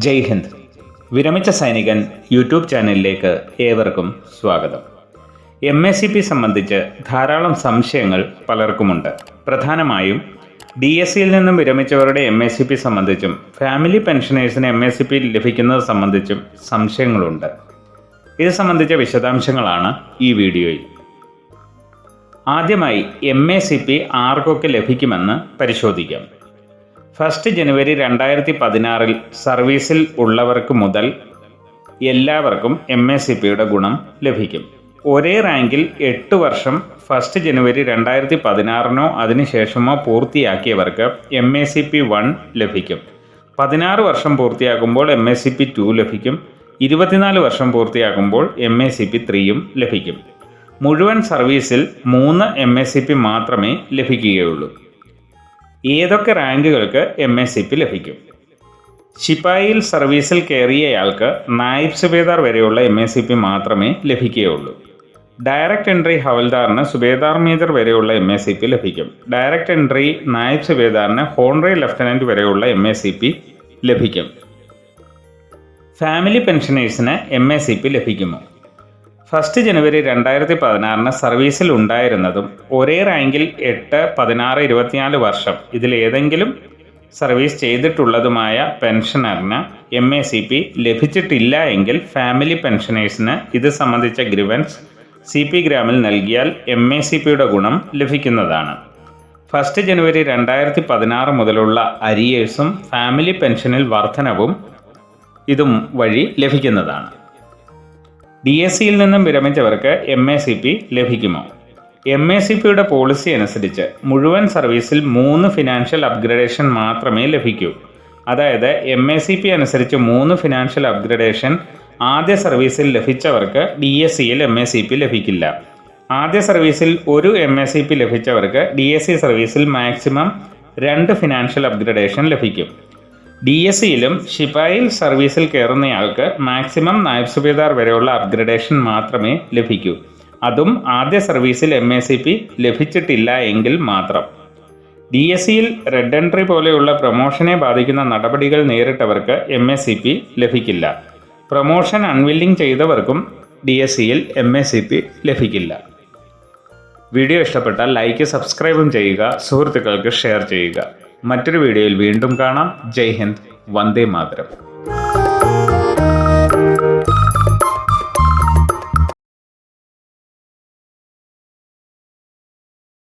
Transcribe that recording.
ജയ് ഹിന്ദ്. വിരമിച്ച സൈനികൻ യൂട്യൂബ് ചാനലിലേക്ക് ഏവർക്കും സ്വാഗതം. MACP സംബന്ധിച്ച് ധാരാളം സംശയങ്ങൾ പലർക്കുമുണ്ട്. പ്രധാനമായും DSCയിൽ നിന്നും വിരമിച്ചവരുടെ MACP സംബന്ധിച്ചും ഫാമിലി പെൻഷനേഴ്സിന് MACP ലഭിക്കുന്നത് സംബന്ധിച്ചും സംശയങ്ങളുണ്ട്. ഇത് സംബന്ധിച്ച വിശദാംശങ്ങളാണ് ഈ വീഡിയോയിൽ. ആദ്യമായി MACP ആർക്കൊക്കെ ലഭിക്കുമെന്ന് പരിശോധിക്കാം. 1 ജനുവരി 2016 സർവീസിൽ ഉള്ളവർക്ക് മുതൽ എല്ലാവർക്കും MACPയുടെ ഗുണം ലഭിക്കും. ഒരേ റാങ്കിൽ 8 വർഷം 1 ജനുവരി 2016 അതിനുശേഷമോ പൂർത്തിയാക്കിയവർക്ക് MACP 1 ലഭിക്കും. 16 വർഷം പൂർത്തിയാക്കുമ്പോൾ MACP 2 ലഭിക്കും. 24 വർഷം പൂർത്തിയാക്കുമ്പോൾ MACP 3 ലഭിക്കും. മുഴുവൻ സർവീസിൽ 3 MACP മാത്രമേ ലഭിക്കുകയുള്ളൂ. ഏതൊക്കെ റാങ്കുകൾക്ക് MACP ലഭിക്കും? ശിപായിൽ സർവീസിൽ കയറിയയാൾക്ക് നായിബ് സുബേദാർ വരെയുള്ള MACP മാത്രമേ ലഭിക്കുകയുള്ളൂ. ഡയറക്റ്റ് എൻട്രി ഹവൽദാറിന് സുബേദാർ മേജർ വരെയുള്ള MACP ലഭിക്കും. ഡയറക്റ്റ് എൻട്രി നായിബ് സുബേദാറിന് ഹോണററി ലഫ്റ്റനന്റ് വരെയുള്ള MACP ലഭിക്കും. ഫാമിലി പെൻഷനേഴ്സിന് MACP ലഭിക്കുമോ? 1 ജനുവരി 2016 സർവീസിൽ ഉണ്ടായിരുന്നതും ഒരേ റാങ്കിൽ 8, 16, 24 വർഷം ഇതിലേതെങ്കിലും സർവീസ് ചെയ്തിട്ടുള്ളതുമായ പെൻഷനറിന് MACP ലഭിച്ചിട്ടില്ല എങ്കിൽ ഫാമിലി പെൻഷനേഴ്സിന് ഇത് സംബന്ധിച്ച ഗ്രിവൻസ് CP ഗ്രാമിൽ നൽകിയാൽ MACPയുടെ ഗുണം ലഭിക്കുന്നതാണ്. 1 ജനുവരി 2016 മുതലുള്ള അരിയേഴ്സും ഫാമിലി പെൻഷനിൽ വർധനവും ഇതും വഴി ലഭിക്കുന്നതാണ്. DSCയിൽ നിന്നും വിരമിച്ചവർക്ക് MACP ലഭിക്കുമോ? MACPയുടെ പോളിസി അനുസരിച്ച് മുഴുവൻ സർവീസിൽ 3 ഫിനാൻഷ്യൽ അപ്ഗ്രഡേഷൻ മാത്രമേ ലഭിക്കൂ. അതായത് MACP അനുസരിച്ച് 3 ഫിനാൻഷ്യൽ അപ്ഗ്രഡേഷൻ ആദ്യ സർവീസിൽ ലഭിച്ചവർക്ക് DSCയിൽ MACP ലഭിക്കില്ല. ആദ്യ സർവീസിൽ 1 MACP ലഭിച്ചവർക്ക് DSC സർവീസിൽ മാക്സിമം 2 ഫിനാൻഷ്യൽ അപ്ഗ്രഡേഷൻ ലഭിക്കും. DSCയിലും ശിപായിൽ സർവീസിൽ കയറുന്നയാൾക്ക് മാക്സിമം നായിബ് സുബേദാർ വരെയുള്ള അപ്ഗ്രഡേഷൻ മാത്രമേ ലഭിക്കൂ. അതും ആദ്യ സർവീസിൽ MACP ലഭിച്ചിട്ടില്ല എങ്കിൽ മാത്രം. DSCയിൽ റെഡ് എൻട്രി പോലെയുള്ള പ്രൊമോഷനെ ബാധിക്കുന്ന നടപടികൾ നേരിട്ടവർക്ക് MACP ലഭിക്കില്ല. പ്രൊമോഷൻ അൺവില്ലിംഗ് ചെയ്തവർക്കും DSCയിൽ MACP ലഭിക്കില്ല. വീഡിയോ ഇഷ്ടപ്പെട്ടാൽ ലൈക്ക്, സബ്സ്ക്രൈബും ചെയ്യുക, സുഹൃത്തുക്കൾക്ക് ഷെയർ ചെയ്യുക. മറ്റൊരു വീഡിയോയിൽ വീണ്ടും കാണാം. ജയ് ഹിന്ദ്, വന്ദേ മാതരം.